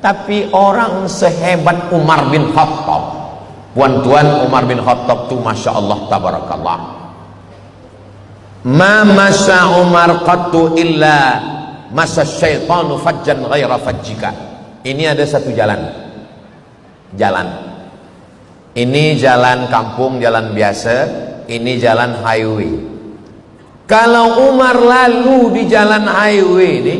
Tapi orang sehebat Umar bin Khattab, puan-tuan, Umar bin Khattab itu Masya Allah tabarakallah, ma masa Umar qattu illa masa syaitanu fajjan ghaira fajjika. Ini ada satu jalan, ini jalan kampung, jalan biasa, ini jalan highway. Kalau Umar lalu di jalan highway ini,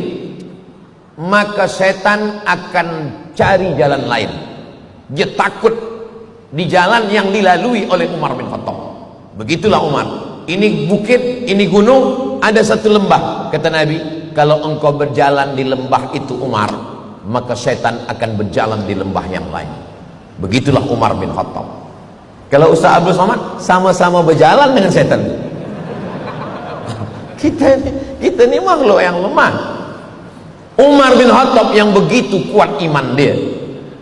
maka setan akan cari jalan lain. Dia takut di jalan yang dilalui oleh Umar bin Khattab. Begitulah Umar. Ini bukit, ini gunung, ada satu lembah. Kata Nabi, kalau engkau berjalan di lembah itu Umar, maka setan akan berjalan di lembah yang lain. Begitulah Umar bin Khattab. Kalau Ustaz Abdul Somad sama-sama berjalan dengan setan. Kita ini makhluk yang lemah. Umar bin Khattab yang begitu kuat iman dia,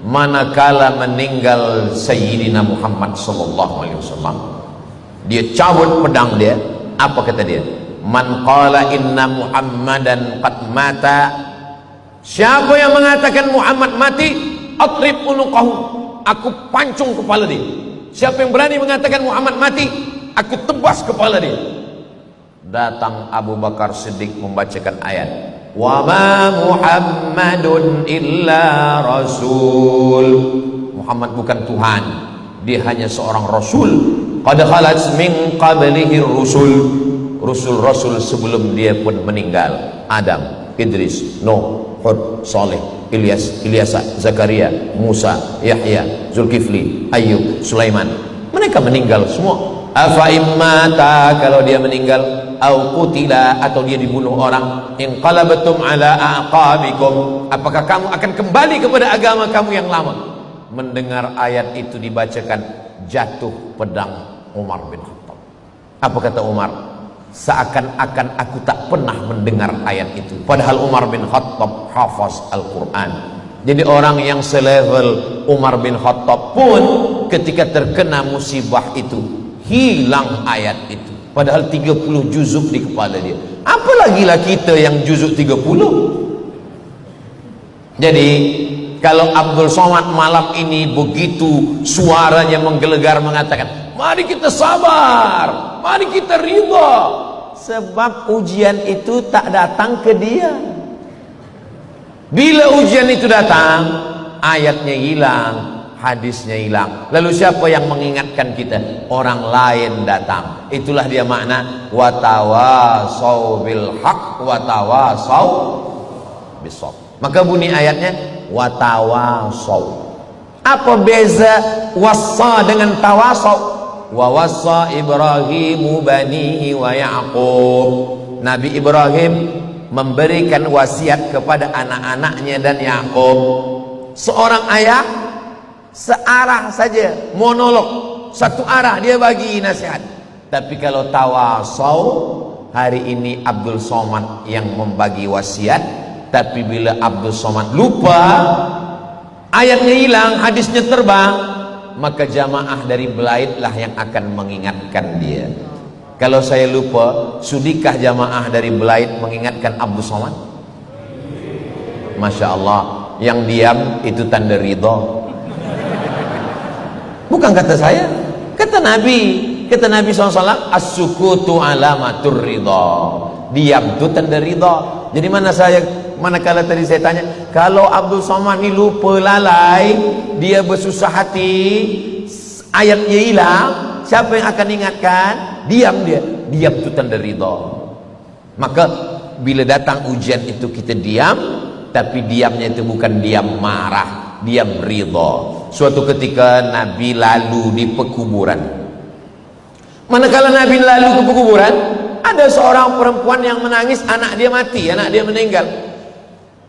manakala meninggal Sayyidina Muhammad sallallahu alaihi wasallam, dia cabut pedang dia. Apa kata dia? Man qala inna Muhammadan qad mata, siapa yang mengatakan Muhammad mati, atrib unuqahu, aku pancung kepala dia. Siapa yang berani mengatakan Muhammad mati, aku tebas kepala dia. Datang Abu Bakar Siddiq membacakan ayat, wa ma Muhammadun illa rasul. Muhammad bukan Tuhan, dia hanya seorang rasul. Qad khalat min qablihi rusul. Rasul-rasul sebelum dia pun meninggal. Adam, Idris, Nuh, Hud, Saleh, Ilyas, Ilyasa, Zakaria, Musa, Yahya, Zulkifli, Ayyub, Sulaiman. Mereka meninggal semua. Afa immata, kalau dia meninggal, au qutila, atau dia dibunuh orang, inqalabatum ala aqabikum, apakah kamu akan kembali kepada agama kamu yang lama? Mendengar ayat itu dibacakan, jatuh pedang Umar bin Khattab. Apa kata Umar? Seakan-akan aku tak pernah mendengar ayat itu. Padahal Umar bin Khattab hafaz Al-Quran. Jadi orang yang selevel Umar bin Khattab pun ketika terkena musibah itu hilang ayat itu. Padahal 30 juzuk di kepala dia. Apalagi lah kita yang juzuk 30. Jadi kalau Abdul Somad malam ini begitu suaranya menggelegar mengatakan, mari kita sabar, mari kita ridha. Sebab ujian itu tak datang ke dia. Bila ujian itu datang, ayatnya hilang, hadisnya hilang. Lalu siapa yang mengingatkan kita? Orang lain datang. Itulah dia makna watawasau bil haq watawasau bisawab. Maka bunyi ayatnya watawasau. Apa beza wassa dengan tawasau? Wa wassa Ibrahimu banihi wa Ya'qub. Nabi Ibrahim memberikan wasiat kepada anak-anaknya dan Ya'qub. Seorang ayah searah saja, monolog, satu arah dia bagi nasihat. Tapi kalau tawasau, hari ini Abdul Somad yang membagi wasiat. Tapi bila Abdul Somad lupa, ayatnya hilang, hadisnya terbang, maka jamaah dari Belaid lah yang akan mengingatkan dia. Kalau saya lupa, sudikah jamaah dari Belaid mengingatkan Abdul Somad? Masya Allah, yang diam itu tanda ridha. Bukan kata saya, kata Nabi SAW, as-sukutu alamatur ridha. Diam itu tanda ridha. Jadi manakala tadi saya tanya, kalau Abdul Somad ini lupa, lalai, dia bersusah hati, ayatnya hilang, siapa yang akan ingatkan? Diam dia. Diam itu tanda ridha. Maka bila datang ujian itu kita diam, tapi diamnya itu bukan diam marah, diam ridha. Suatu ketika Nabi lalu di pekuburan. Manakala Nabi lalu ke pekuburan, ada seorang perempuan yang menangis, anak dia mati, anak dia meninggal.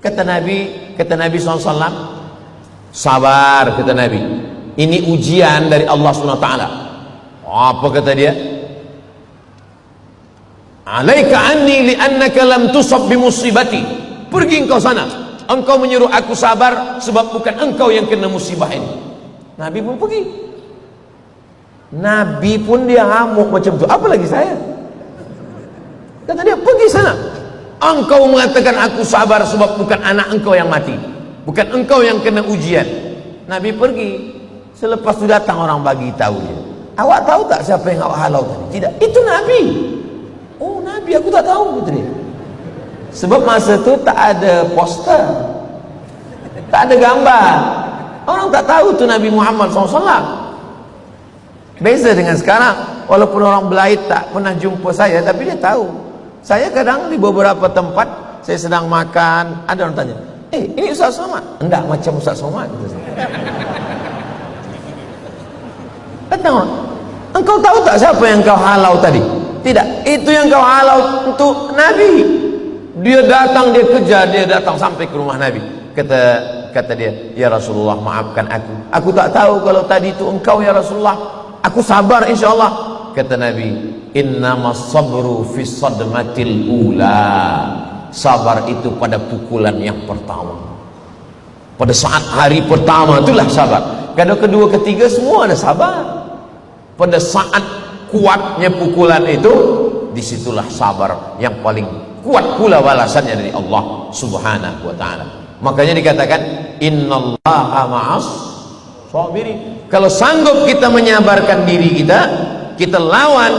Kata Nabi SAW, sabar, kata Nabi, ini ujian dari Allah SWT. Apa kata dia? Alaika anni li'annaka lam tusab bimusibati. Pergi engkau sana, engkau menyuruh aku sabar sebab bukan engkau yang kena musibah ini. Nabi pun pergi. Nabi pun dia ngamuk macam tu, apalagi saya. Kata dia, pergi sana, engkau mengatakan aku sabar sebab bukan anak engkau yang mati. bukan engkau yang kena ujian. Nabi pergi, selepas itu datang orang bagi tahu dia, awak tahu tak siapa yang awak halau tadi? Tidak, itu Nabi. Oh Nabi, aku tak tahu, kata dia. Sebab masa itu tak ada poster, tak ada gambar, orang tak tahu tu Nabi Muhammad SAW. Beza dengan sekarang, walaupun orang Belait tak pernah jumpa saya, tapi dia tahu. Saya kadang di beberapa tempat, saya sedang makan, ada orang tanya, ini Ustaz Somad? Enggak, macam Ustaz Somad. Datang orang, engkau tahu tak siapa yang kau halau tadi? Tidak, itu yang kau halau untuk Nabi. Dia datang, dia kejar, dia datang sampai ke rumah Nabi. Kata dia, ya Rasulullah, maafkan aku. Aku tak tahu kalau tadi itu engkau ya Rasulullah. Aku sabar insyaAllah. Kata Nabi, innamas sabru fi sadmatil ula. Sabar itu pada pukulan yang pertama. Pada saat hari pertama itulah sabar. Kalau kedua, ketiga semua ada sabar. Pada saat kuatnya pukulan itu, disitulah sabar yang paling kuat pula balasannya dari Allah Subhanahu wa ta'ala. Makanya dikatakan innallaha ma'as sabirin. Kalau sanggup kita menyabarkan diri kita, kita lawan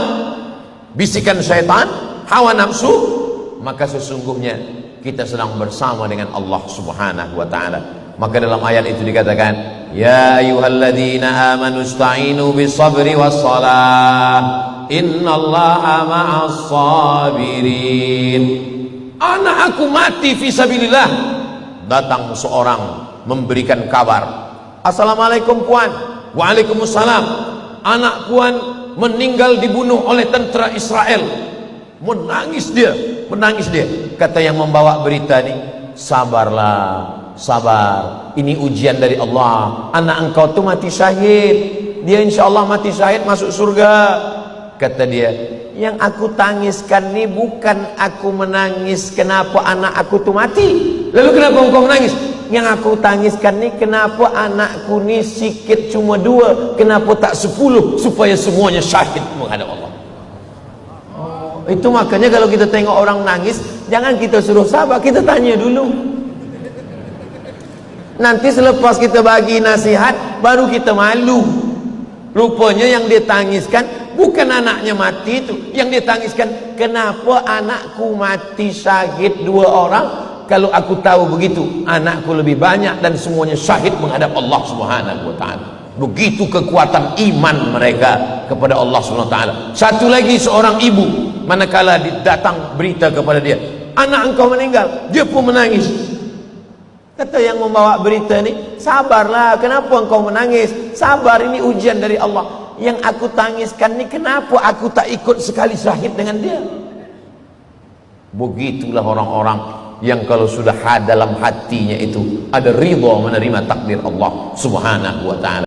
bisikan syaitan, hawa nafsu, maka sesungguhnya kita sedang bersama dengan Allah Subhanahu wa ta'ala. Maka dalam ayat itu dikatakan, ya ayyuhalladzina amanu ista'inu bisabri wassalah innallaha ma'as sabirin. Anak aku mati fisabilillah. Datang seorang memberikan kabar, assalamualaikum puan. Waalaikumsalam. Anak puan meninggal dibunuh oleh tentera Israel. Menangis dia. Kata yang membawa berita ini, sabarlah, sabar, ini ujian dari Allah. Anak engkau tu mati syahid, dia insyaAllah mati syahid masuk surga. Kata dia, yang aku tangiskan ni bukan aku menangis kenapa anak aku tu mati. Lalu kenapa engkau menangis? Yang aku tangiskan ni kenapa anakku ni sikit cuma 2, kenapa tak 10, supaya semuanya syahid menghadap Allah. Oh, itu makanya kalau kita tengok orang nangis, jangan kita suruh sabar, kita tanya dulu. Nanti selepas kita bagi nasihat, baru kita malu. Rupanya yang dia tangiskan bukan anaknya mati itu, yang dia tangiskan kenapa anakku mati syahid 2 orang. Kalau aku tahu begitu, anakku lebih banyak dan semuanya syahid menghadap Allah Subhanahu wa ta'ala. Begitu kekuatan iman mereka kepada Allah Subhanahu wa ta'ala. Satu lagi, seorang ibu, manakala datang berita kepada dia, anak engkau meninggal, dia pun menangis. Kata yang membawa berita ni, sabarlah, kenapa engkau menangis? Sabar, ini ujian dari Allah. Yang aku tangiskan ni kenapa aku tak ikut sekali syahid dengan dia? Begitulah orang-orang yang kalau sudah dalam hatinya itu ada ridha menerima takdir Allah Subhanahu wa ta'ala.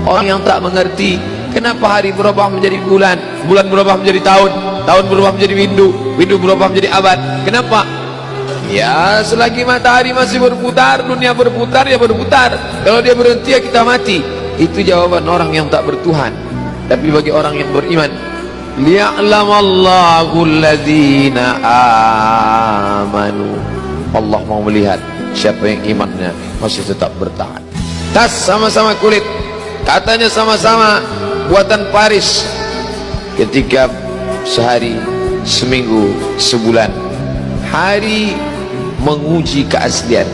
Orang yang tak mengerti kenapa hari berubah menjadi bulan, bulan berubah menjadi tahun, tahun berubah menjadi windu, windu berubah menjadi abad. Kenapa? Ya, selagi matahari masih berputar, dunia berputar, ya berputar. Kalau dia berhenti, ya kita mati. Itu jawaban orang yang tak bertuhan. Tapi bagi orang yang beriman, liya'lamallahu alladzina amanu. Allah mau melihat siapa yang imannya masih tetap bertahan. Tas sama-sama kulit, katanya sama-sama buatan Paris. Ketika sehari, seminggu, sebulan, hari menguji keaslian.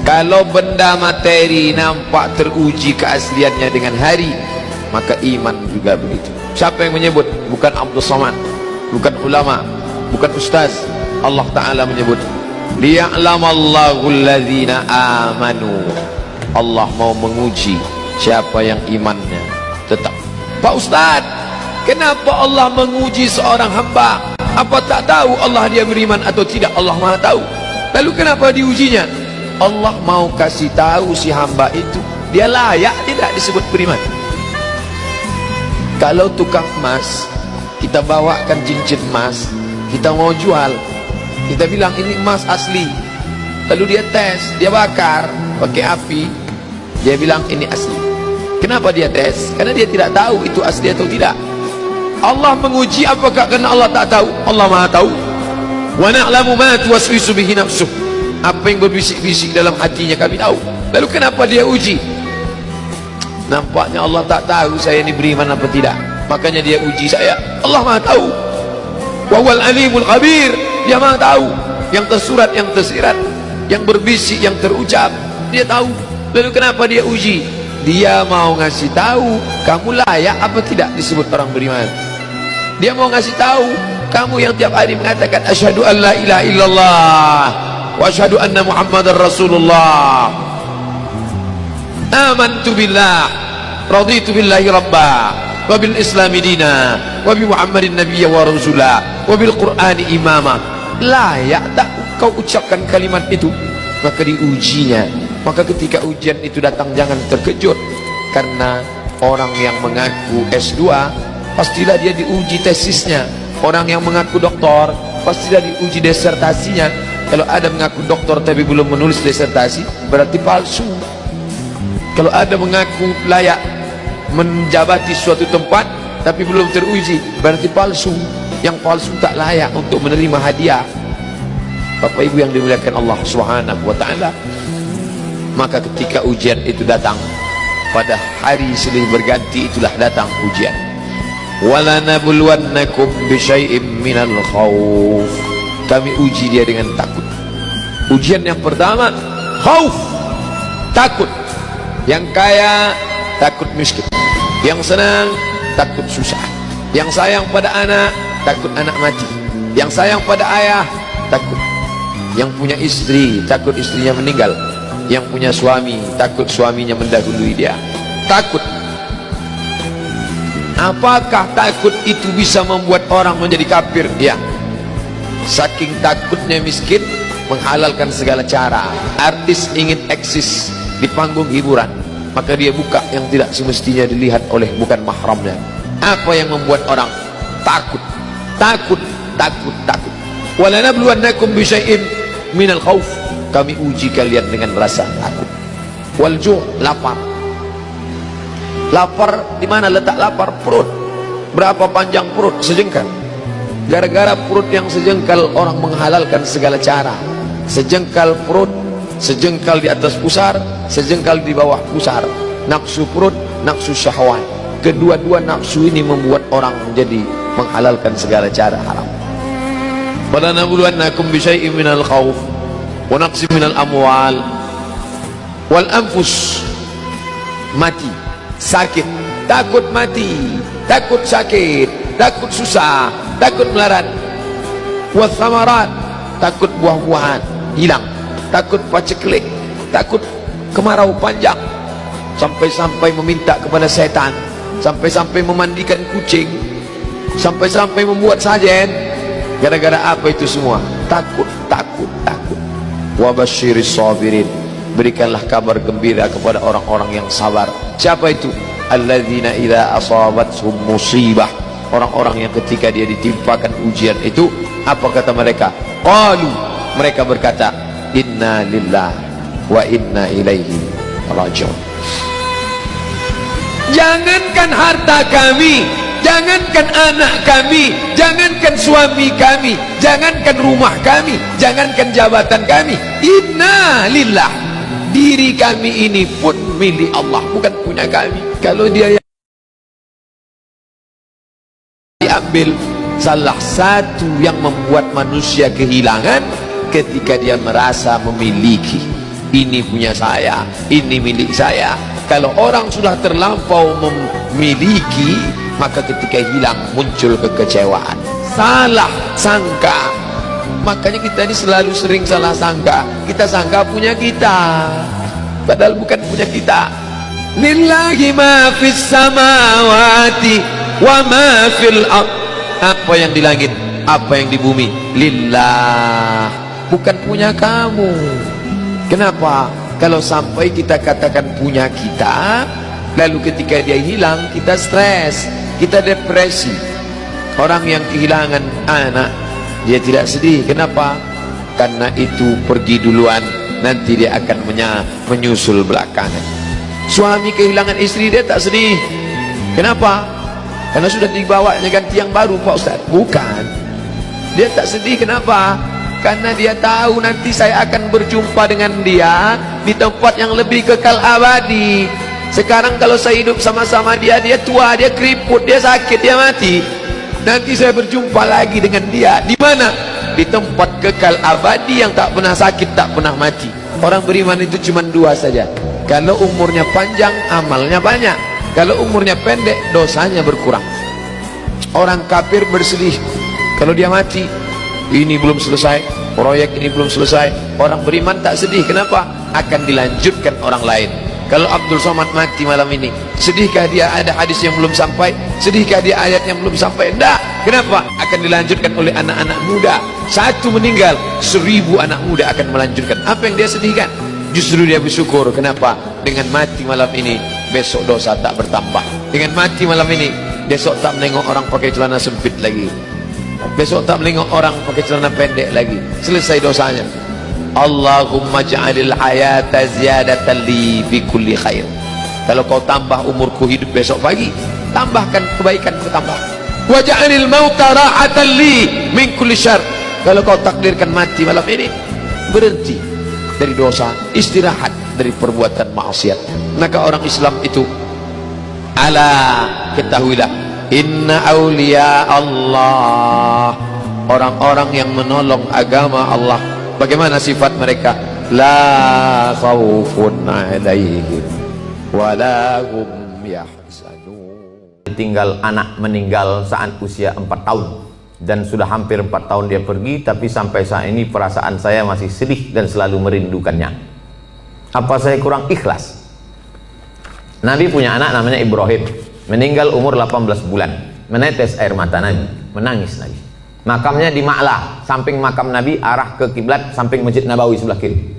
Kalau benda materi nampak teruji keasliannya dengan hari, maka iman juga begitu. Siapa yang menyebut? Bukan Abdul Somad, bukan ulama, bukan ustaz. Allah Ta'ala menyebut, liya'lamallahu alladzina amanu. Allah mau menguji siapa yang imannya tetap. Pak Ustaz, kenapa Allah menguji seorang hamba? Apa tak tahu Allah dia beriman atau tidak? Allah Maha tahu. Lalu kenapa diujinya? Allah mau kasih tahu si hamba itu dia layak tidak disebut beriman. Kalau tukang emas, kita bawakan cincin emas, kita mau jual, kita bilang ini emas asli. Lalu dia tes, dia bakar pakai api, dia bilang ini asli. Kenapa dia tes? Karena dia tidak tahu itu asli atau tidak. Allah menguji apakah karena Allah tak tahu? Allah Maha tahu. Wa na'lamu ma tuwaswisu bihi nafsuh. Apa yang berbisik-bisik dalam hatinya kami tahu. Lalu kenapa dia uji? Nampaknya Allah tak tahu saya ini beriman apa tidak, makanya dia uji saya. Allah Maha tahu. Wa huwal alimul khabir. Dia Maha tahu yang tersurat, yang tersirat, yang berbisik, yang terucap. Dia tahu. Lalu kenapa dia uji? Dia mau ngasih tahu kamu layak apa tidak disebut orang beriman. Dia mau ngasih tahu kamu yang tiap hari mengatakan asyhadu an la ilaha illallah wa asyhadu anna muhammadar rasulullah, amantu billah, raditu billahi rabba, wa bil islami dina, wa bi muhammadin nabiyya wa rasulah, wa bil qur'ani imama. Layak tak kau ucapkan kalimat itu? Maka diujinya. Maka ketika ujian itu datang jangan terkejut, karena orang yang mengaku S2 pastilah dia diuji tesisnya. Orang yang mengaku doktor pastilah diuji disertasinya. Kalau ada mengaku doktor tapi belum menulis disertasi, berarti palsu. Kalau ada mengaku layak menjabati suatu tempat tapi belum teruji, berarti palsu. Yang palsu tak layak untuk menerima hadiah. Bapak Ibu yang dimuliakan Allah Subhanahu wa taala, maka ketika ujian itu datang, pada hari silih berganti itulah datang ujian. Wala nabluwannakum bisyai'im minal khauf. Kami uji dia dengan takut. Ujian yang pertama khauf, takut. Yang kaya takut miskin, yang senang takut susah, yang sayang pada anak takut anak mati, yang sayang pada ayah takut, yang punya istri takut istrinya meninggal, yang punya suami takut suaminya mendahului dia. Takut. Apakah takut itu bisa membuat orang menjadi kafir? Ya. Saking takutnya miskin menghalalkan segala cara. Artis ingin eksis di panggung hiburan, maka dia buka yang tidak semestinya dilihat oleh bukan mahramnya. Apa yang membuat orang takut? Takut, takut, takut. Walanabluwannakum bisyai'in minal khauf. Kami uji kalian dengan rasa takut. Wal ju', lapar. Lapar di mana letak lapar? Perut. Berapa panjang perut? Sejengkal. Gara-gara perut yang sejengkal orang menghalalkan segala cara. Sejengkal perut, sejengkal di atas pusar, sejengkal di bawah pusar. Nafsu perut, nafsu syahwat. Kedua-dua nafsu ini membuat orang menjadi menghalalkan segala cara haram. Walanabluwannakum bisyai'in minal khauf wa naqsin minal amwal wal anfus. Mati, sakit, takut mati, takut sakit, takut susah, takut melarat. Wath thamarat, takut buah-buahan hilang, takut paceklik, takut kemarau panjang, sampai-sampai meminta kepada setan, sampai-sampai memandikan kucing, sampai-sampai membuat sajen. Gara-gara apa itu semua? Takut, takut, takut. Wa basyiris sabirin. Berikanlah kabar gembira kepada orang-orang yang sabar. Siapa itu? Alladzina idza asabathum musibah. Orang-orang yang ketika dia ditimpakan ujian itu, apa kata mereka? Qalu, mereka berkata, inna lillahi wa inna ilaihi raji'un. Jangankan harta kami, jangankan anak kami, jangankan suami kami, jangankan rumah kami, jangankan jabatan kami, inna lillah, diri kami ini pun milik Allah, bukan punya kami. Kalau dia yang diambil, salah satu yang membuat manusia kehilangan ketika dia merasa memiliki. Ini punya saya, ini milik saya. Kalau orang sudah terlampau memiliki, maka ketika hilang muncul kekecewaan, salah sangka. Makanya kita ini selalu sering salah sangka. Kita sangka punya kita, padahal bukan punya kita. Lillahi ma fis samawati wa ma fil ardh. Apa yang di langit, apa yang di bumi, lillah, bukan punya kamu. Kenapa? Kalau sampai kita katakan punya kita, lalu ketika dia hilang kita stres, kita depresi. Orang yang kehilangan anak, dia tidak sedih. Kenapa? Karena itu pergi duluan, nanti dia akan menyusul belakangan. Suami kehilangan istri, dia tak sedih. Kenapa? Karena sudah dibawanya ganti yang baru, Pak Ustaz. Bukan, dia tak sedih. Kenapa? karena dia tahu nanti saya akan berjumpa dengan dia di tempat yang lebih kekal abadi. Sekarang kalau saya hidup sama-sama dia, dia tua, dia keriput, dia sakit, dia mati, nanti saya berjumpa lagi dengan dia di mana? Di tempat kekal abadi yang tak pernah sakit, tak pernah mati. Orang beriman itu cuma dua saja, kalau umurnya panjang amalnya banyak, kalau umurnya pendek dosanya berkurang. Orang kafir bersedih kalau dia mati, ini belum selesai, proyek ini belum selesai. Orang beriman tak sedih, kenapa? Akan dilanjutkan orang lain. Kalau Abdul Somad mati malam ini, sedihkah dia ada hadis yang belum sampai? Sedihkah dia ayat yang belum sampai? Tidak. Kenapa? Akan dilanjutkan oleh anak-anak muda. Satu meninggal, 1000 anak muda akan melanjutkan. Apa yang dia sedihkan? Justru dia bersyukur. Kenapa? Dengan mati malam ini, besok dosa tak bertambah. Dengan mati malam ini, besok tak menengok orang pakai celana sempit lagi, besok tak menengok orang pakai celana pendek lagi. Selesai dosanya. Allahumma ja'alil hayata ziyadatan li fi kulli khair. Kalau kau tambah umurku hidup besok pagi, tambahkan kebaikan bertambah. Wa ja'alil mauta ra'atan li min kulli syarr. Kalau kau takdirkan mati malam ini, berhenti dari dosa, istirahat dari perbuatan maksiat. Maka orang Islam itu, ala ketahuilah, inna awliya Allah, orang-orang yang menolong agama Allah, bagaimana sifat mereka? La khaufun alaihim wala hum yahzanun. Tinggal anak meninggal saat usia 4 tahun, dan sudah hampir 4 tahun dia pergi, tapi sampai saat ini perasaan saya masih sedih dan selalu merindukannya. Apa saya kurang ikhlas? Nabi punya anak namanya Ibrahim, meninggal umur 18 bulan, menetes air mata Nabi, menangis Nabi. Makamnya di Ma'lah, samping makam Nabi, arah ke kiblat, samping Masjid Nabawi sebelah kiri.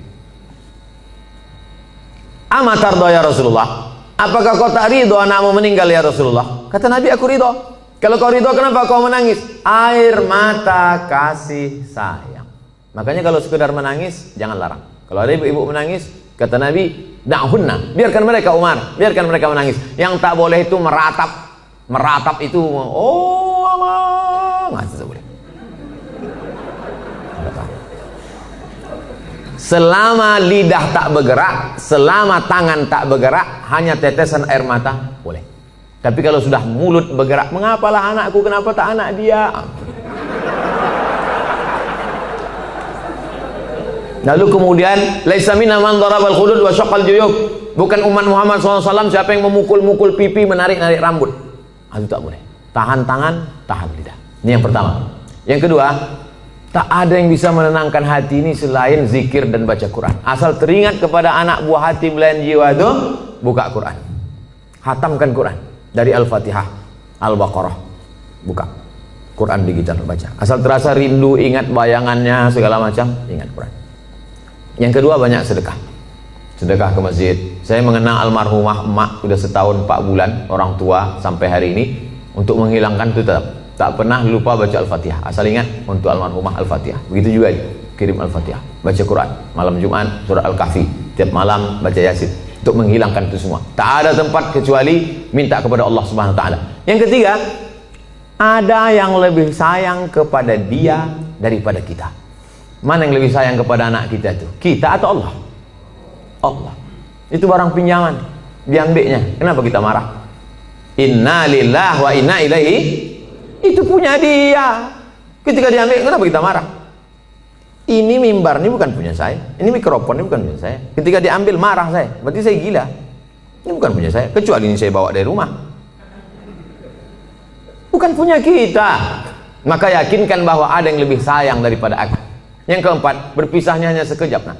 Amatardo ya Rasulullah, apakah kau tak ridho anakmu meninggal ya Rasulullah? Kata Nabi, aku ridho. Kalau kau ridho, kenapa kau menangis? Air mata kasih sayang. Makanya kalau sekedar menangis, jangan larang. Kalau ada ibu-ibu menangis, kata Nabi, da'hunna, biarkan mereka Umar, biarkan mereka menangis. Yang tak boleh itu meratap itu, oh Allah, nggak boleh. Selama lidah tak bergerak, selama tangan tak bergerak, hanya tetesan air mata boleh. Tapi kalau sudah mulut bergerak, mengapalah anakku, kenapa tak anak dia? Lalu kemudian, laisa minna man darabal khudud wa syaqqal juyub. Bukan umat Muhammad SAW siapa yang memukul-mukul pipi, menarik-narik rambut. Itu tak boleh. Tahan tangan, tahan lidah. Ini yang pertama. Yang kedua, tak ada yang bisa menenangkan hati ini selain zikir dan baca Quran. Asal teringat kepada anak buah hati belayan jiwa itu, buka Quran, hatamkan Quran dari Al-Fatihah, Al-Baqarah, buka Quran digital baca. Asal terasa rindu, ingat bayangannya segala macam, ingat Quran. Yang kedua, banyak sedekah. Sedekah ke masjid. Saya mengenang almarhumah emak sudah setahun 4 bulan, orang tua sampai hari ini. Untuk menghilangkan itu tak pernah lupa baca Al-Fatihah. Asal ingat untuk almarhumah Al-Fatihah. Begitu juga kirim Al-Fatihah, baca Quran malam Jumat, surah Al-Kahfi, tiap malam baca Yasin, untuk menghilangkan itu semua. Tak ada tempat kecuali minta kepada Allah Subhanahu wa taala. Yang ketiga, ada yang lebih sayang kepada dia daripada kita. Mana yang lebih sayang kepada anak kita itu? Kita atau Allah? Allah. Itu barang pinjaman, diambilnya. Kenapa kita marah? Inna lillahi wa inna ilaihi. Itu punya dia. Ketika diambil, kenapa kita marah? Ini mimbar ini bukan punya saya, ini mikrofon ini bukan punya saya. Ketika diambil marah saya, berarti saya gila. Ini bukan punya saya, kecuali ini saya bawa dari rumah. Bukan punya kita. Maka yakinkan bahwa ada yang lebih sayang daripada aku. Yang keempat, berpisahnya hanya sekejap.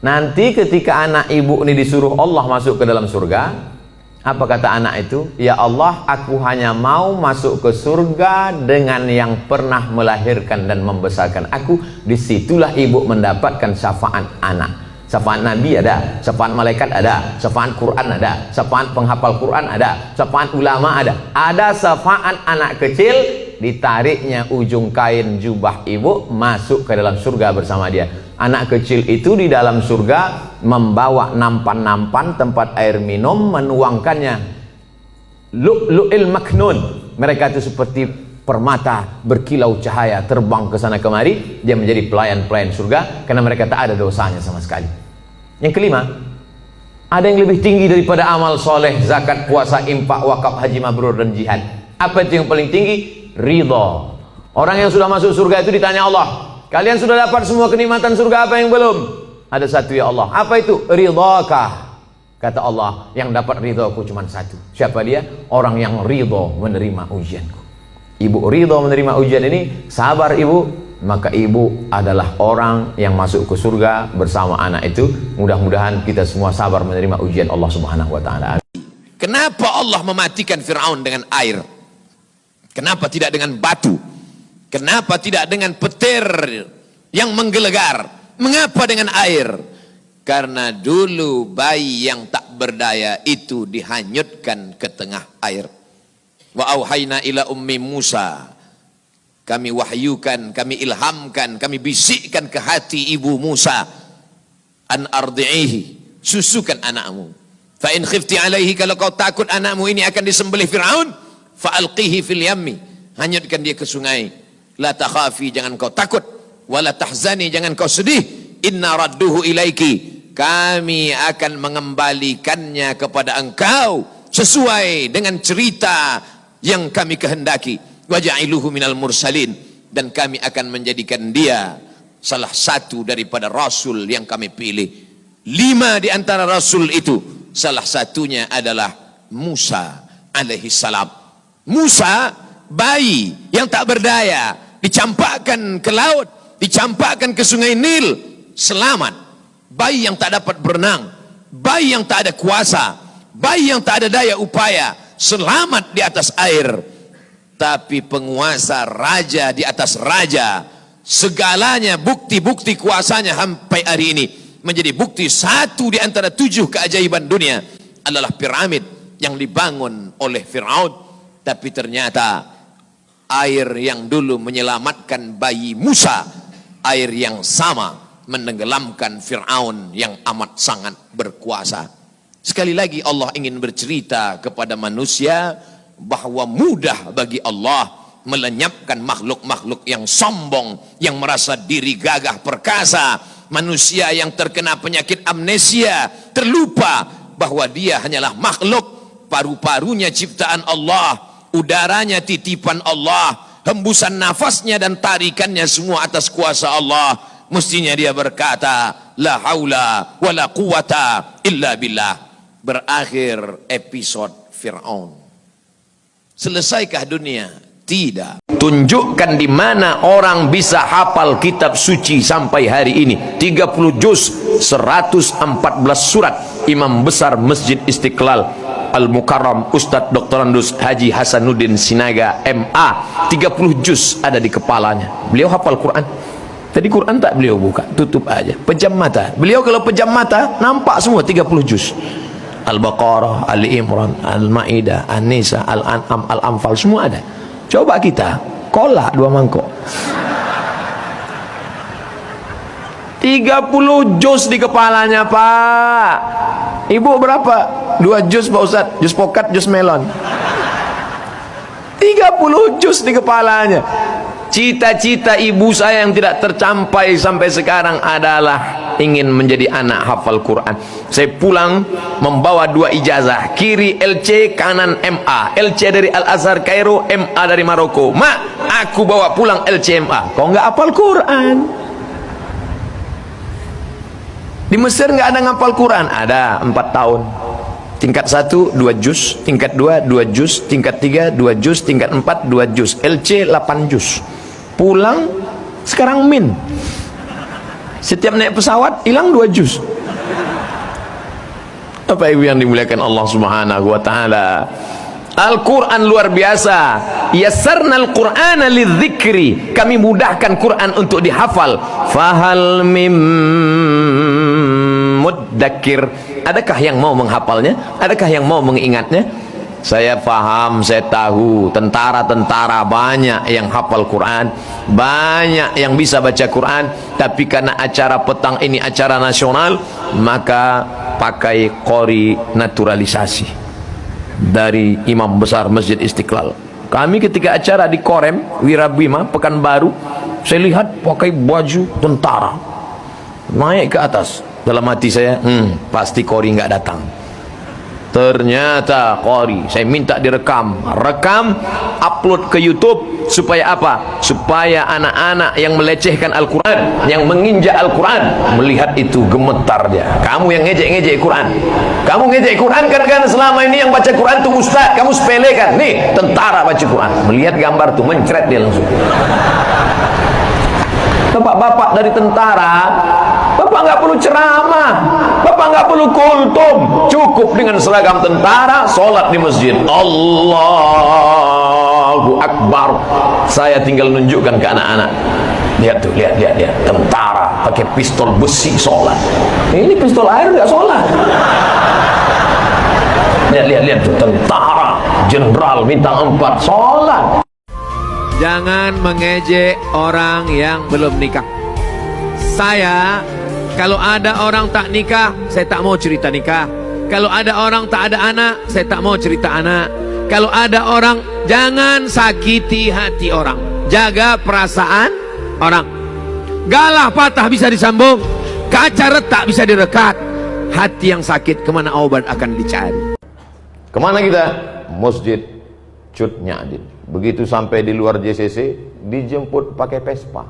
Nanti ketika anak ibu ini disuruh Allah masuk ke dalam surga, apa kata anak itu? Ya Allah, aku hanya mau masuk ke surga dengan yang pernah melahirkan dan membesarkan aku. Disitulah ibu mendapatkan syafaat anak. Syafaat Nabi ada, syafaat malaikat ada, syafaat Quran ada, syafaat penghafal Quran ada, syafaat ulama ada. Ada syafaat anak kecil, ditariknya ujung kain jubah ibu masuk ke dalam surga bersama dia. Anak kecil itu di dalam surga membawa nampan-nampan tempat air minum, menuangkannya lu'lu'il maknun. Mereka itu seperti permata berkilau cahaya terbang ke sana kemari, dia menjadi pelayan-pelayan surga karena mereka tak ada dosanya sama sekali. Yang kelima, ada yang lebih tinggi daripada amal soleh, zakat, puasa, infak, wakaf, haji mabrur dan jihad. Apa itu yang paling tinggi? Ridha. Orang yang sudah masuk surga itu ditanya Allah, kalian sudah dapat semua kenikmatan surga, apa yang belum? Ada satu ya Allah. Apa itu? Ridhakah? Kata Allah, yang dapat ridhaku cuma satu. Siapa dia? Orang yang ridha menerima ujianku. Ibu ridha menerima ujian ini, sabar ibu, maka ibu adalah orang yang masuk ke surga bersama anak itu. Mudah-mudahan kita semua sabar menerima ujian Allah Subhanahu wa taala. Kenapa Allah mematikan Firaun dengan air? Kenapa tidak dengan batu? Kenapa tidak dengan petir yang menggelegar? Mengapa dengan air? Karena dulu bayi yang tak berdaya itu dihanyutkan ke tengah air. Wa auhayna ila ummi Musa. Kami wahyukan, kami ilhamkan, kami bisikkan ke hati ibu Musa. An ardi'ihi, susukan anakmu. Fa in khifti alaihi, kalau kau takut anakmu ini akan disembelih Firaun, fa alqihi fil yammi, hanyutkan dia ke sungai. La takhafi, jangan kau takut. Wala tahzani, jangan kau sedih. Inna radduhu ilaiki, kami akan mengembalikannya kepada engkau sesuai dengan cerita yang kami kehendaki. Waja'iluhu minal mursalin, dan kami akan menjadikan dia salah satu daripada rasul yang kami pilih. 5 di antara rasul itu, salah satunya adalah Musa alaihi salam. Musa, bayi yang tak berdaya, dicampakkan ke laut, dicampakkan ke sungai Nil, selamat. Bayi yang tak dapat berenang, bayi yang tak ada kuasa, bayi yang tak ada daya upaya, selamat di atas air. Tapi penguasa, raja di atas raja, segalanya bukti-bukti kuasanya sampai hari ini menjadi bukti. Satu di antara 7 keajaiban dunia adalah piramid yang dibangun oleh Firaun. Tapi ternyata air yang dulu menyelamatkan bayi Musa, air yang sama menenggelamkan Fir'aun yang amat sangat berkuasa. Sekali lagi Allah ingin bercerita kepada manusia bahwa mudah bagi Allah melenyapkan makhluk-makhluk yang sombong, yang merasa diri gagah perkasa, manusia yang terkena penyakit amnesia, terlupa bahwa dia hanyalah makhluk, paru-parunya ciptaan Allah, udaranya titipan Allah, hembusan nafasnya dan tarikannya semua atas kuasa Allah. Mestinya dia berkata, la haula wa la quwata illa billah. Berakhir episode Fir'aun. Selesaikah dunia? Tidak. Tunjukkan di mana orang bisa hafal kitab suci sampai hari ini. 30 juz, 114 surat. Imam besar Masjid Istiqlal Al-Mukarram Ustadz Dr. Andus Haji Hasanuddin Sinaga MA, 30 juz ada di kepalanya. Beliau hafal Quran. Tadi Quran tak beliau buka, tutup aja, pejam mata. Beliau kalau pejam mata nampak semua 30 juz. Al-Baqarah, Ali Imran, Al-Maidah, An-Nisa, Al-An'am, Al-Anfal, semua ada. Coba kita kolak 2 mangkok. 30 juz di kepalanya, Pak. Ibu berapa? 2 juz, Pak Ustaz. Juz pokat, juz melon. 30 juz di kepalanya. Cita-cita ibu saya yang tidak tercapai sampai sekarang adalah ingin menjadi anak hafal Quran. Saya pulang membawa 2 ijazah, kiri LC, kanan MA. LC dari Al-Azhar Kairo, MA dari Maroko. Mak, aku bawa pulang LC MA. Kau nggak hafal Quran? Di Mesir nggak ada ngapal Quran? Ada, 4 tahun. Tingkat 1 2 juz, tingkat 2 2 juz, tingkat 3 2 juz, tingkat 4 2 juz, LC 8 juz. Pulang sekarang min. Setiap naik pesawat hilang 2 juz. Bapak Ibu yang dimuliakan Allah Subhanahu wa taala, Al-Quran luar biasa. Yassarnal Qur'ana lidzikri, kami mudahkan Quran untuk dihafal. Fahal mim muddakir, adakah yang mau menghafalnya? Adakah yang mau mengingatnya? Saya paham, saya tahu tentara-tentara banyak yang hafal Quran, banyak yang bisa baca Quran, tapi karena acara petang ini acara nasional, maka pakai qori naturalisasi dari Imam besar Masjid Istiqlal. Kami ketika acara di Korem Wirabima Pekanbaru, saya lihat pakai baju tentara naik ke atas. Dalam hati saya, pasti Qori nggak datang. Ternyata Qori, saya minta direkam, upload ke YouTube. Supaya apa? Supaya anak-anak yang melecehkan Al-Quran, yang menginjak Al-Quran, melihat itu gemetar dia. Kamu yang ngejek-ngejek Quran, kamu ngejek Quran kan selama ini yang baca Quran tuh ustaz, kamu sepelekan. Nih tentara baca Quran, melihat gambar tuh mencret dia langsung. Bapak-bapak dari tentara, bapak nggak perlu ceramah, bapak nggak perlu kultum, cukup dengan seragam tentara, sholat di masjid, Allahu Akbar. Saya tinggal nunjukkan ke anak-anak, lihat tuh, lihat, tentara pakai pistol besi sholat. Ini pistol air nggak sholat. Lihat tuh, tentara jenderal bintang 4 sholat. Jangan mengejek orang yang belum nikah. Saya, kalau ada orang tak nikah, saya tak mau cerita nikah. Kalau ada orang tak ada anak, saya tak mau cerita anak. Kalau ada orang, jangan sakiti hati orang, jaga perasaan orang. Galah patah bisa disambung, kaca retak bisa direkat. Hati yang sakit, kemana obat akan dicari? Kemana kita? Masjid Cut Nyadin. Begitu sampai di luar JCC, dijemput pakai Vespa.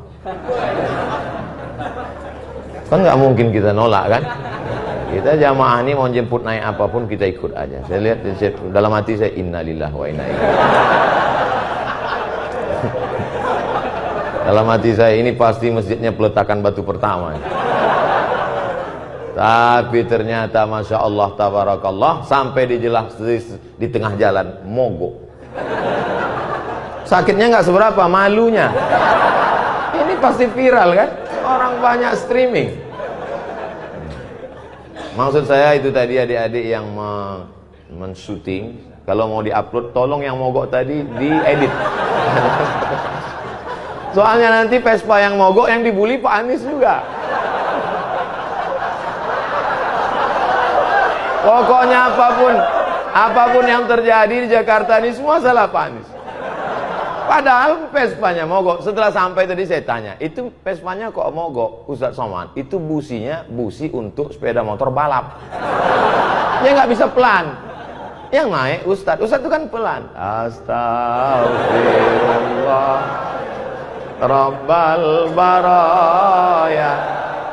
Kan nggak mungkin kita nolak kan? Kita jamaah ini mau jemput naik apapun kita ikut aja. Saya lihat dalam hati saya, innalillahi wa inna ilaihi. Dalam hati saya, ini pasti masjidnya peletakan batu pertama. Tapi ternyata masya Allah tabarakallah, sampai di tengah jalan mogok. Sakitnya nggak seberapa, malunya. Ini pasti viral kan? Orang banyak streaming. Maksud saya itu tadi adik-adik yang men-shooting, kalau mau di-upload, tolong yang mogok tadi diedit. Soalnya nanti Vespa yang mogok, yang dibully Pak Anies juga. Pokoknya apapun yang terjadi di Jakarta ini semua salah Pak Anies. Padahal Vespanya mogok. Setelah sampai tadi saya tanya, itu Vespanya kok mogok, Ustadz Somad? Itu businya busi untuk sepeda motor balap. Ya nggak bisa pelan. Yang naik Ustadz itu kan pelan. Astagfirullah Rabbal baraya.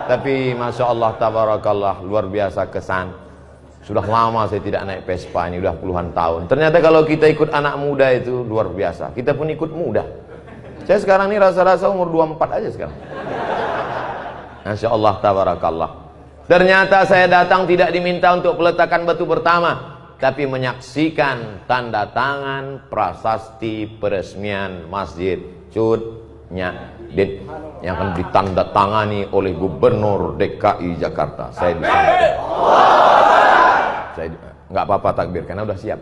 Tapi masya Allah tabarakallah, luar biasa kesan. Sudah lama saya tidak naik Vespa, ini udah puluhan tahun. Ternyata kalau kita ikut anak muda itu luar biasa. Kita pun ikut muda. Saya sekarang ini rasa-rasa umur 24 aja sekarang. Masya Allah tabarakallah. Ternyata saya datang tidak diminta untuk peletakan batu pertama, tapi menyaksikan tanda tangan prasasti peresmian Masjid Cut Nyadin yang akan ditandatangani oleh Gubernur DKI Jakarta. Saya di sana. Saya nggak apa-apa takbir karena udah siap.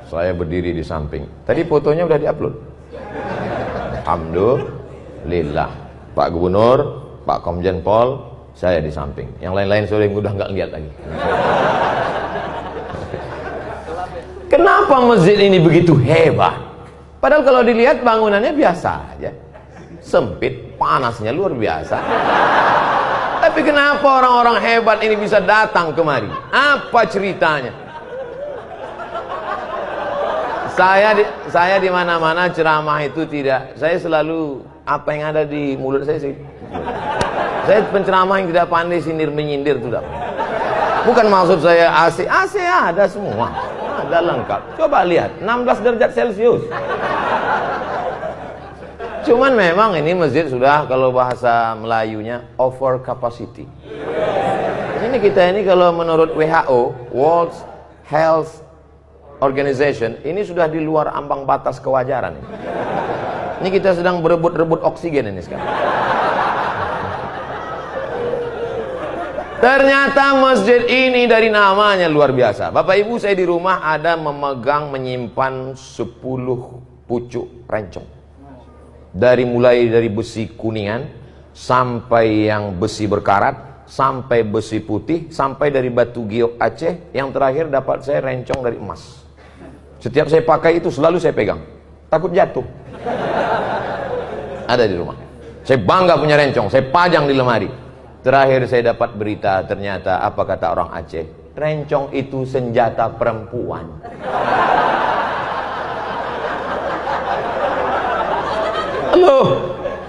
Saya berdiri di samping. Tadi fotonya udah diupload. Alhamdulillah. Pak Gubernur, Pak Komjen Pol, saya di samping. Yang lain-lain sore udah nggak lihat lagi. Kenapa masjid ini begitu hebat? Padahal kalau dilihat bangunannya biasa aja. Sempit, panasnya luar biasa. Tapi kenapa orang-orang hebat ini bisa datang kemari? Apa ceritanya? Saya di mana-mana ceramah itu tidak. Saya selalu apa yang ada di mulut saya sih. Saya penceramah yang tidak pandai sindir menyindir itu. Bukan maksud saya AC ada semua. Ada lengkap. Coba lihat 16 derajat Celcius. Cuman memang ini masjid sudah, kalau bahasa Melayunya, over capacity. Ini kita ini kalau menurut WHO, World Health Organization, ini sudah di luar ambang batas kewajaran. Ini kita sedang berebut-rebut oksigen ini sekarang. Ternyata masjid ini dari namanya luar biasa. Bapak Ibu, saya di rumah ada menyimpan 10 pucuk rencong. Mulai dari besi kuningan sampai yang besi berkarat, sampai besi putih, sampai dari batu giok Aceh, yang terakhir dapat saya rencong dari emas. Setiap saya pakai itu selalu saya pegang, takut jatuh. Ada di rumah. Saya bangga punya rencong, saya pajang di lemari. Terakhir saya dapat berita, ternyata apa kata orang Aceh? Rencong itu senjata perempuan. Loh,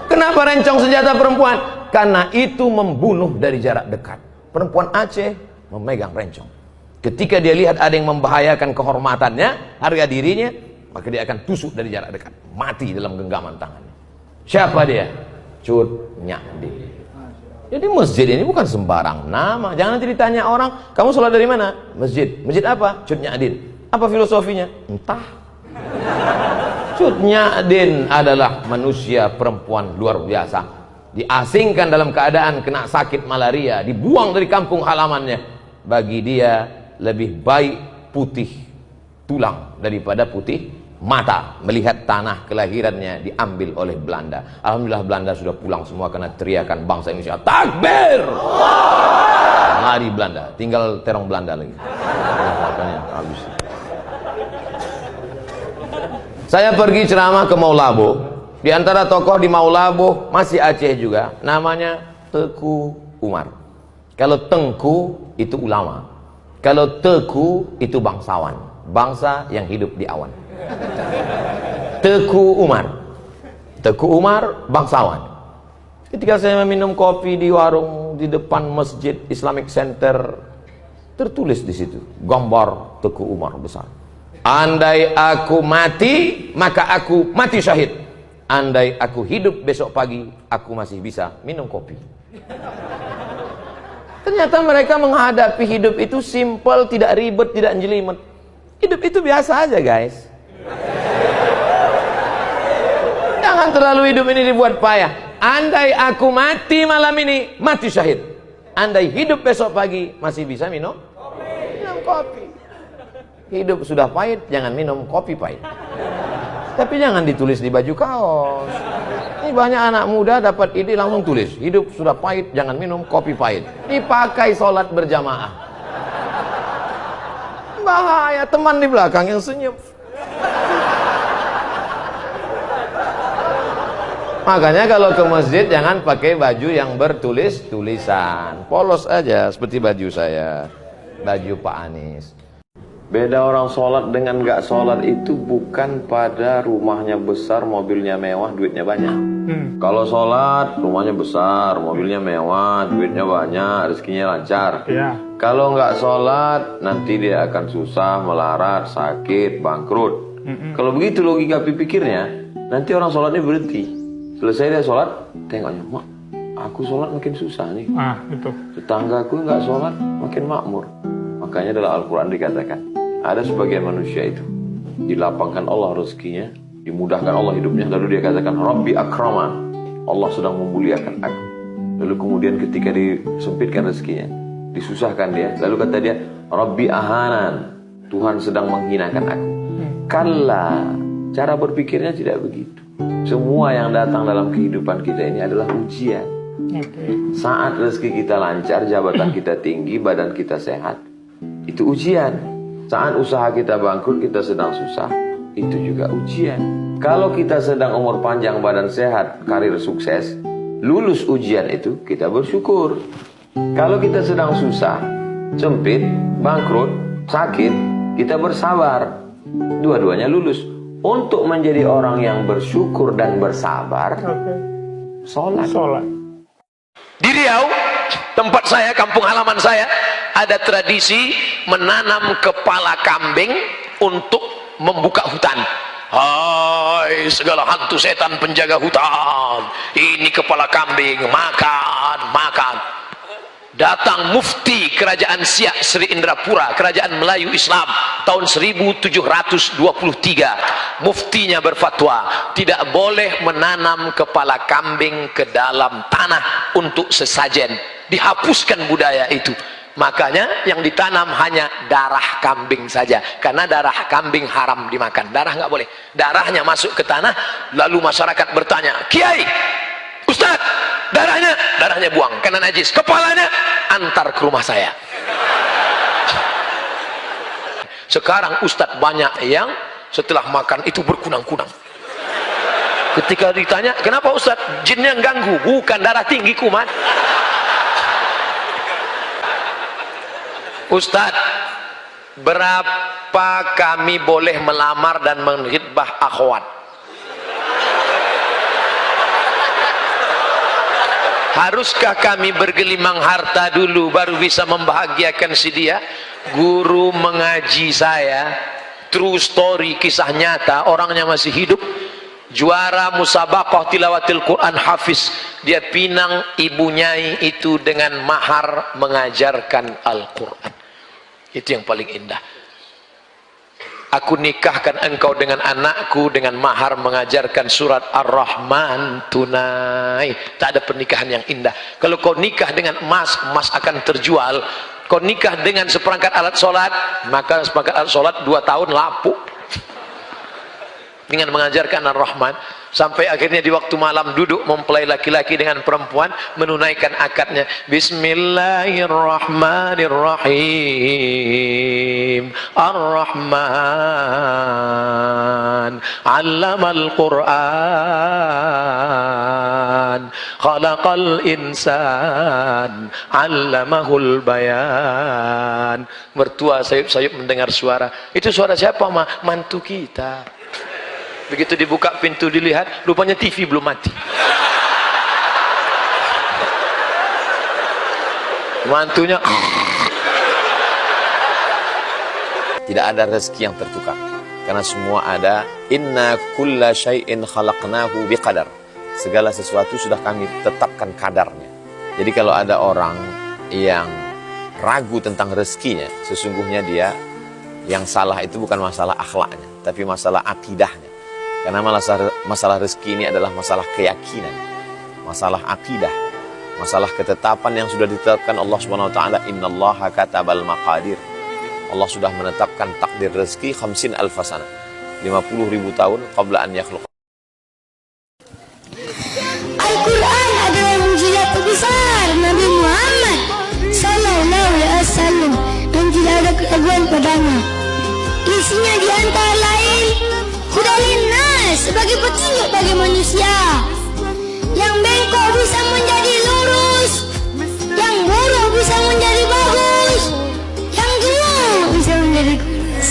kenapa rencong senjata perempuan? Karena itu membunuh dari jarak dekat. Perempuan Aceh memegang rencong. Ketika dia lihat ada yang membahayakan kehormatannya, harga dirinya, maka dia akan tusuk dari jarak dekat, mati dalam genggaman tangannya. Siapa dia? Cut Nyadin. Jadi masjid ini bukan sembarang nama. Jangan nanti ditanya orang, kamu sholat dari mana? Masjid. Masjid apa? Cut Nyadin. Apa filosofinya? Entah. Cut Nyadin adalah manusia perempuan luar biasa. Diasingkan dalam keadaan kena sakit malaria, dibuang dari kampung halamannya. Bagi dia lebih baik putih tulang daripada putih mata melihat tanah kelahirannya diambil oleh Belanda. Alhamdulillah Belanda sudah pulang semua karena teriakan bangsa Indonesia, takbir! Lari Belanda, tinggal terong Belanda lagi. Makanya habis. Saya pergi ceramah ke Maulabo. Di antara tokoh di Maulabo masih Aceh juga, namanya Teku Umar. Kalau Tengku itu ulama, kalau Teku itu bangsawan, bangsa yang hidup di awan. Teku Umar bangsawan. Ketika saya meminum kopi di warung di depan Masjid Islamic Center, tertulis di situ gambar Teku Umar besar. Andai aku mati, maka aku mati syahid. Andai aku hidup besok pagi, aku masih bisa minum kopi. Ternyata mereka menghadapi hidup itu simple, tidak ribet, tidak jelimet. Hidup itu biasa aja, guys. Jangan terlalu hidup ini dibuat payah. Andai aku mati malam ini, mati syahid. Andai hidup besok pagi, masih bisa minum kopi. Hidup sudah pahit, jangan minum kopi pahit. Tapi jangan ditulis di baju kaos. Ini banyak anak muda dapat ide langsung tulis, hidup sudah pahit, jangan minum kopi pahit. Dipakai sholat berjamaah. Bahaya, teman di belakang yang senyum. Makanya kalau ke masjid jangan pakai baju yang bertulis tulisan, polos aja seperti baju saya, baju Pak Anies. Beda orang sholat dengan gak sholat itu bukan pada rumahnya besar, mobilnya mewah, duitnya banyak. Kalau sholat rumahnya besar, mobilnya mewah, duitnya banyak, rezekinya lancar. Kalau nggak sholat nanti dia akan susah, melarat, sakit, bangkrut. Kalau begitu logika pikirnya, nanti orang sholatnya berhenti. Selesai dia sholat, tengoknya, mak, aku sholat makin susah nih. Itu. Tetanggaku nggak sholat makin makmur. Makanya dalam Al-Quran dikatakan, ada sebagian manusia itu dilapangkan Allah rezekinya, dimudahkan Allah hidupnya, lalu dia katakan, Rabbi akraman, Allah sedang memuliakan aku. Lalu kemudian ketika disempitkan rezekinya, disusahkan dia, lalu kata dia, Rabbi ahanan, Tuhan sedang menghinakan aku. Kalla, cara berpikirnya tidak begitu. Semua yang datang dalam kehidupan kita ini adalah ujian. Saat rezeki kita lancar, jabatan kita tinggi, badan kita sehat, itu ujian. Saat usaha kita bangkrut, kita sedang susah, itu juga ujian. Kalau kita sedang umur panjang, badan sehat, karir sukses, lulus ujian itu, kita bersyukur. Kalau kita sedang susah, sempit, bangkrut, sakit, kita bersabar. Dua-duanya lulus. Untuk menjadi orang yang bersyukur dan bersabar, sholat. Di Riau, tempat saya, kampung halaman saya, ada tradisi menanam kepala kambing untuk membuka hutan. Hai segala hantu setan penjaga hutan, ini kepala kambing, makan. Datang mufti kerajaan Siak Sri Indrapura, kerajaan Melayu Islam tahun 1723. Muftinya berfatwa, tidak boleh menanam kepala kambing ke dalam tanah untuk sesajen. Dihapuskan budaya itu. Makanya yang ditanam hanya darah kambing saja, karena darah kambing haram dimakan. Darah nggak boleh. Darahnya masuk ke tanah, lalu masyarakat bertanya, Kiai, Ustaz, darahnya buang karena najis. Kepalanya antar ke rumah saya. Sekarang ustadz banyak yang setelah makan itu berkunang-kunang. Ketika ditanya, kenapa ustadz? Jinnya ganggu. Bukan, darah tinggi kumat. Ustadz, berapa kami boleh melamar dan menghitbah akhwat? Haruskah kami bergelimang harta dulu baru bisa membahagiakan si dia? Guru mengaji saya, true story, kisah nyata, orangnya masih hidup, juara musabaqah tilawatil Quran, hafiz. Dia pinang ibu nyai itu dengan mahar mengajarkan Al-Quran. Itu yang paling indah. Aku nikahkan engkau dengan anakku dengan mahar mengajarkan surat Ar-Rahman tunai. Tak ada pernikahan yang indah. Kalau kau nikah dengan emas, emas akan terjual. Kau nikah dengan seperangkat alat sholat, maka seperangkat alat sholat 2 tahun lapuk. Dengan mengajarkan Ar-Rahman, sampai akhirnya di waktu malam duduk mempelai laki-laki dengan perempuan menunaikan akadnya. Bismillahirrahmanirrahim. Ar-Rahman 'allamal Qur'an, khalaqal insan, 'allamahul bayan. Mertua sayup-sayup mendengar suara. Itu suara siapa, Ma? Mantu kita. Begitu dibuka pintu dilihat, rupanya TV belum mati. Mantunya. Tidak ada rezeki yang tertukar, karena semua ada. Inna kulla syai'in khalaqnahu biqadar. Segala sesuatu sudah kami tetapkan kadarnya. Jadi kalau ada orang yang ragu tentang rezekinya, sesungguhnya dia yang salah itu bukan masalah akhlaknya, tapi masalah akidahnya. Karena masalah rezeki ini adalah masalah keyakinan, masalah akidah, masalah ketetapan yang sudah ditetapkan Allah Subhanahu wa taala. Innallaha katabal maqadir. Allah sudah menetapkan takdir rezeki 50.000 sana, 50.000 tahun qabla an yakhluq. Al-Quran adalah mukjizat terbesar Nabi Muhammad sallallahu alaihi wasallam dan tidak ada keraguan padanya. Isinya di antara lain hudalin nas, sebagai petunjuk bagi manusia. Yang bengkok bisa menjadi lurus, yang buruk bisa menjadi bagus, yang gemuk bisa menjadi kurus.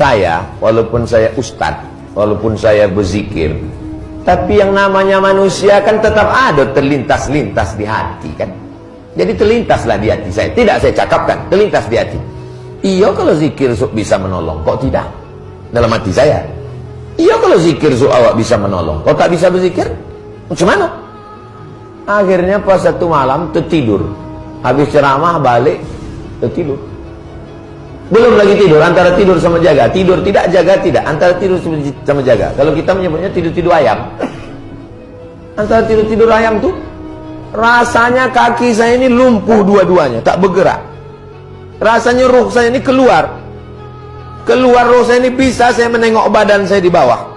Saya, walaupun saya ustadz, walaupun saya berzikir, tapi yang namanya manusia kan tetap ada terlintas-lintas di hati kan. Jadi terlintaslah di hati saya. Tidak saya cakapkan, terlintas di hati. Iya kalau zikir bisa menolong, kok tidak? Dalam hati saya. Iya kalau zikir awak bisa menolong, kok tak bisa berzikir? Macam mana? Akhirnya pas satu malam tertidur. Habis ceramah balik tertidur. Belum lagi tidur, antara tidur sama jaga. Tidur tidak, jaga tidak. Antara tidur sama jaga. Kalau kita menyebutnya tidur-tidur ayam. Antara tidur-tidur ayam tuh rasanya kaki saya ini lumpuh dua-duanya, tak bergerak. Rasanya ruh saya ini keluar. Keluar ruh saya ini bisa saya menengok badan saya di bawah.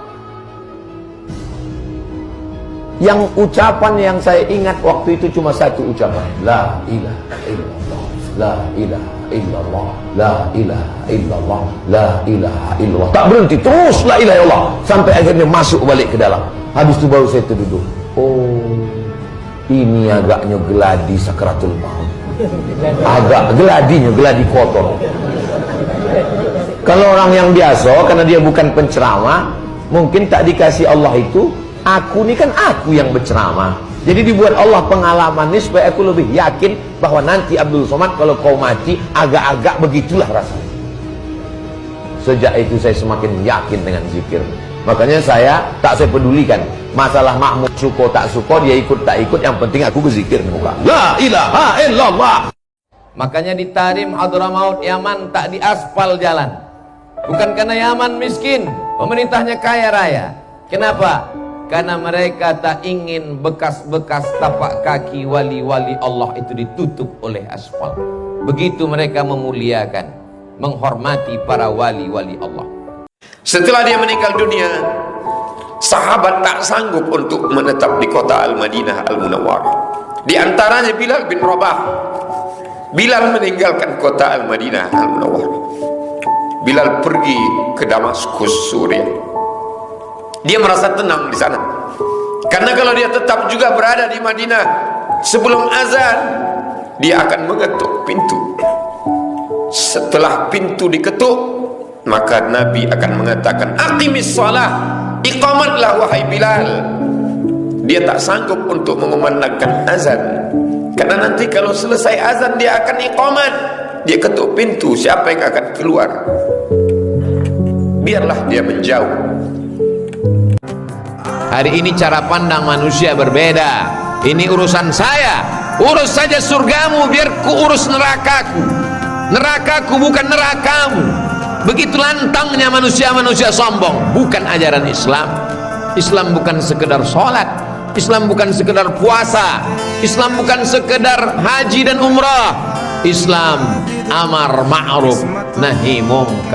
Yang ucapan yang saya ingat waktu itu cuma satu ucapan. La ilaha illallah. La ilaha illallah, la ilaha illallah, la ilaha illallah. Tak berhenti, terus la ilaha illallah sampai akhirnya masuk balik ke dalam. Habis itu baru saya terduduk. Oh, ini agaknya geladi sakaratul maut. Agak geladinya, geladi kotor. Kalau orang yang biasa, karena dia bukan penceramah, mungkin tak dikasih Allah itu. Aku ini kan aku yang berceramah. Jadi dibuat Allah pengalaman ini supaya aku lebih yakin bahwa nanti Abdul Somad kalau kau mati agak-agak begitulah rasanya. Sejak itu saya semakin yakin dengan zikir. Makanya saya pedulikan masalah makmum suko tak suko, dia ikut tak ikut, yang penting aku berzikir muka. La ilaha illallah. Makanya di Tarim Hadramaut Yaman tak diaspal jalan. Bukan karena Yaman miskin, pemerintahnya kaya raya. Kenapa? Karena mereka tak ingin bekas-bekas tapak kaki wali-wali Allah itu ditutup oleh aspal. Begitu mereka memuliakan, menghormati para wali-wali Allah. Setelah dia meninggal dunia, sahabat tak sanggup untuk menetap di kota Al-Madinah Al-Munawwarah. Di antaranya Bilal bin Rabah. Bilal meninggalkan kota Al-Madinah Al-Munawwarah. Bilal pergi ke Damaskus, Suriah. Dia merasa tenang di sana, karena kalau dia tetap juga berada di Madinah sebelum azan, dia akan mengetuk pintu. Setelah pintu diketuk, maka Nabi akan mengatakan, aqimis shalah, iqamatlah wahai Bilal. Dia tak sanggup untuk mengumandangkan azan, karena nanti kalau selesai azan dia akan iqamat. Dia ketuk pintu, siapa yang akan keluar? Biarlah dia menjauh. Hari ini cara pandang manusia berbeda. Ini urusan saya. Urus saja surgamu, biar ku urus nerakaku. Nerakaku bukan nerakamu. Begitu lantangnya manusia-manusia sombong. Bukan ajaran Islam. Islam bukan sekedar sholat. Islam bukan sekedar puasa. Islam bukan sekedar haji dan umrah. Islam amar ma'ruf nahi munkar.